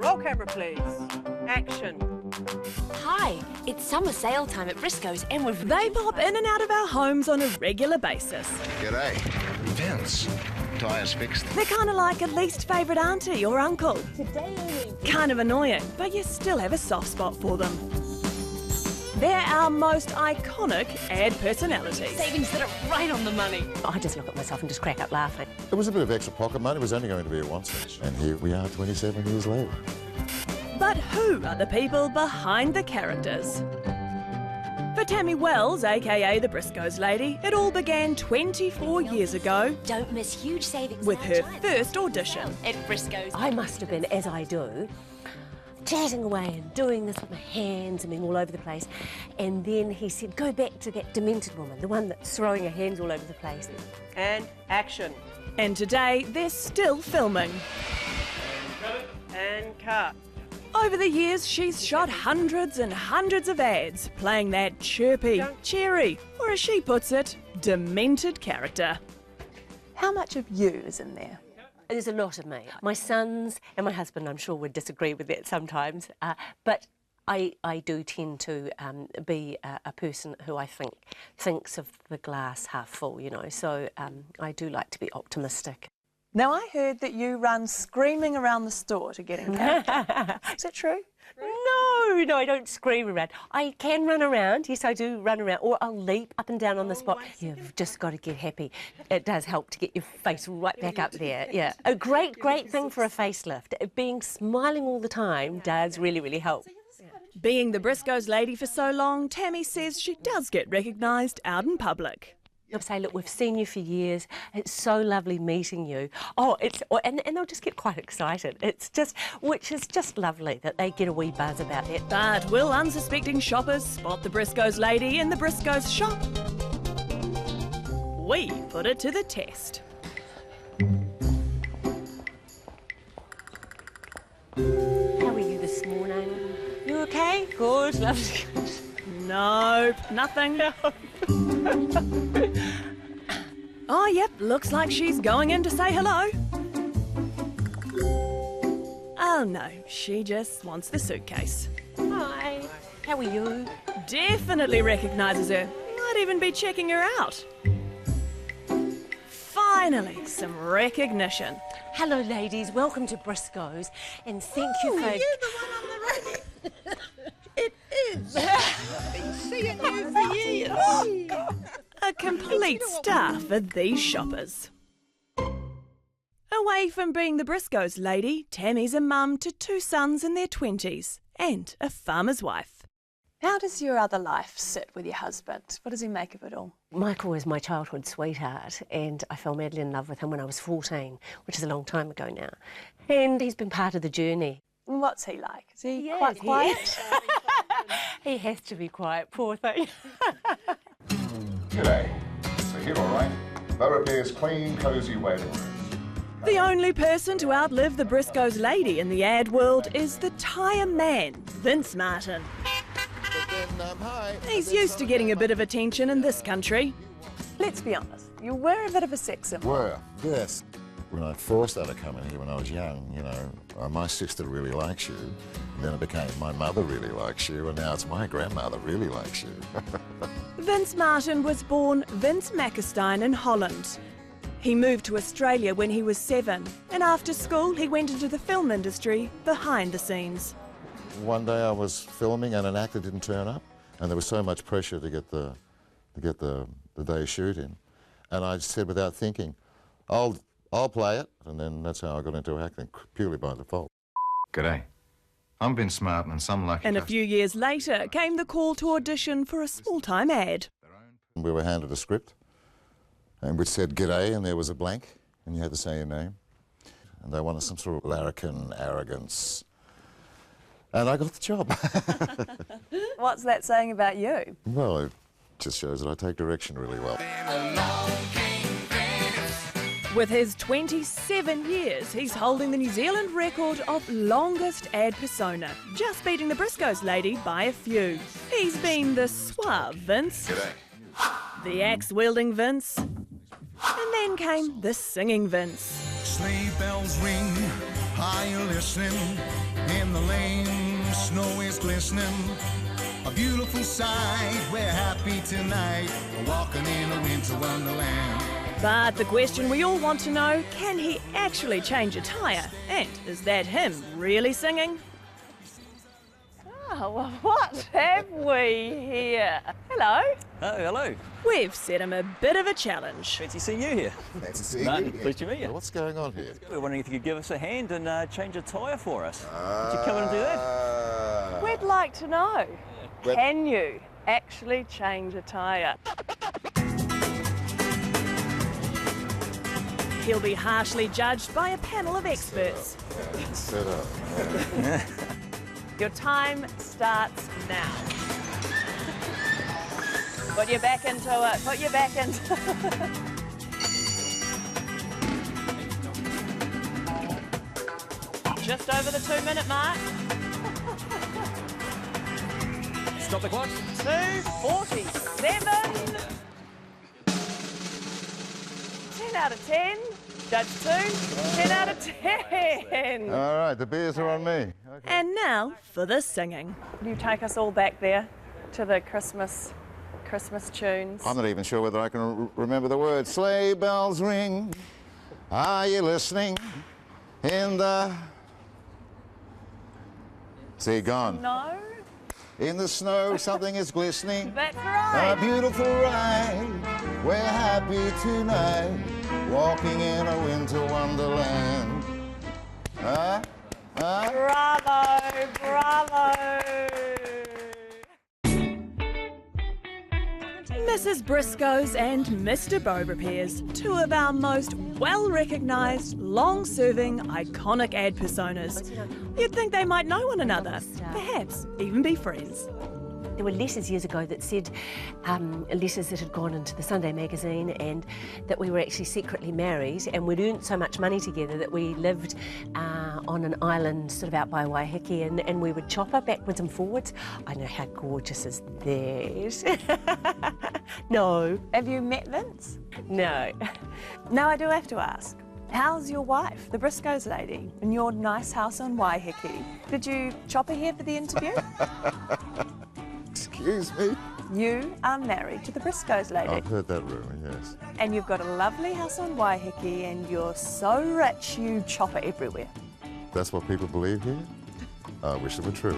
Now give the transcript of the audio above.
Roll camera, please. Action. Hi, it's summer sale time at Briscoes and They pop in and out of our homes on a regular basis. G'day. Vince. Tyres fixed. They're kind of like a least favourite auntie or uncle. Kind of annoying, but you still have a soft spot for them. They're our most iconic ad personalities. savings that are right on the money. I just look at myself and just crack up laughing. It was a bit of extra pocket money. It was only going to be a once, and here we are 27 years later. But who are the people behind the characters? For Tammy Wells, aka the Briscoes lady, it all began 24 years ago Don't miss huge savings with now, her time. first audition. At Briscoes. I must have been, as I do, chatting away and doing this with my hands and being all over the place. And then he said, go back to that demented woman, the one that's throwing her hands all over the place. And action. And today, they're still filming. And cut. Over the years, she's shot hundreds and hundreds of ads, playing that chirpy, cheery, or as she puts it, demented character. How much of you is in there? There's a lot of me. My sons and my husband, I'm sure, would disagree with that sometimes. But I do tend to be a person who I think thinks of the glass half full, you know. So I do like to be optimistic. Now, I heard that you run screaming around the store to get in character. Is that true? No, I don't scream around. I can run around, yes, I do run around, or I'll leap up and down on the spot. You've just got to get happy. It does help to get your face right back up there, yeah. A great thing for a facelift. Smiling all the time does really help. Being the Briscoes lady for so long, Tammy says she does get recognised out in public. They'll say, look, we've seen you for years. It's so lovely meeting you. And they'll just get quite excited. Which is just lovely that they get a wee buzz about that. But will unsuspecting shoppers spot the Briscoes lady in the Briscoes shop? We put it to the test. How are you this morning? You okay? Good, lovely. Nope, nothing. Oh, yep, looks like she's going in to say hello. Oh, no, she just wants the suitcase. Hi. How are you? Definitely recognises her. Might even be checking her out. Finally, some recognition. Hello, ladies. Welcome to Briscoes. And thank you for... You're the one on the right. It is. I've been seeing you for years. A complete staff for these shoppers. Away from being the Briscoes lady, Tammy's a mum to 2 sons in their 20s and a farmer's wife. How does your other life sit with your husband? What does he make of it all? Michael was my childhood sweetheart, and I fell madly in love with him when I was 14, which is a long time ago now. And he's been part of the journey. And what's he like? Is he Yes, quite quiet? He has to be quiet, poor thing. G'day. So here, all right. Thoroughfare's clean, cosy waiting room. The only person to outlive the Briscoes lady in the ad world is the tyre man, Vince Martin. He's used to getting a bit of attention in this country. Let's be honest, you were a bit of a sex symbol. Were, yes. When I first started coming here when I was young, you know, my sister really likes you. And then it became my mother really likes you, and now it's my grandmother really likes you. Vince Martin was born Vince Mackerstein in Holland. He moved to Australia when he was 7, and after school he went into the film industry behind the scenes. One day I was filming and an actor didn't turn up, and there was so much pressure to get the day's shoot in. And I said without thinking, I'll play it, and then that's how I got into acting, purely by default. G'day. I'm Vince Martin, and some lucky... And a few years later came the call to audition for a small-time ad. We were handed a script, and which said g'day, and there was a blank, and you had to say your name. And they wanted some sort of larrikin arrogance. And I got the job. What's that saying about you? Well, it just shows that I take direction really well. With his 27 years, he's holding the New Zealand record of longest ad persona, just beating the Briscoes lady by a few. He's been the suave Vince, G'day. the axe-wielding Vince, and then came the singing Vince. Sleigh bells ring, Are you listening? In the lane, snow is glistening. A beautiful sight, we're happy tonight, walking in a winter wonderland. But the question we all want to know, can he actually change a tyre? And is that him really singing? Oh, well, what have we here? Hello. Oh, hello. We've set him a bit of a challenge. Fancy seeing you here. Fancy seeing No, you. pleased to meet you. What's going on here? We're wondering if you could give us a hand and change a tyre for us. Would you come in and do that? We'd like to know, Well- can you actually change a tyre? He'll be harshly judged by a panel of experts. Set up. Your time starts now. Put your back into it, put your back into it. Just over the 2-minute mark. Stop the clock. 2:47. 10 out of 10. Judge 2, 10 out of 10. All right, the beers are on me. Okay. And now for the singing. Will you take us all back there to the Christmas tunes? I'm not even sure whether I can remember the words. Sleigh bells ring. Are you listening? In the... See, gone. No? In the snow, something is glistening. That's A right. beautiful ride. We're happy tonight, walking in a winter wonderland. Huh? Huh? Bravo, bravo. Mrs. Briscoes and Mr. Beaurepaires, two of our most well-recognised, long-serving, iconic ad personas. You'd think they might know one another, perhaps even be friends. There were letters years ago that said, letters that had gone into the Sunday magazine, and that we were actually secretly married, and we'd earned so much money together that we lived on an island sort of out by Waiheke, and we would chopper backwards and forwards. I know, how gorgeous is that? No. Have you met Vince? No. Now I do have to ask, how's your wife, the Briscoes lady, in your nice house on Waiheke? Did you chop her here for the interview? Excuse me? You are married to the Briscoes lady. I've heard that rumour, yes. And you've got a lovely house on Waiheke, and you're so rich you chop her everywhere. That's what people believe here? I wish it were true.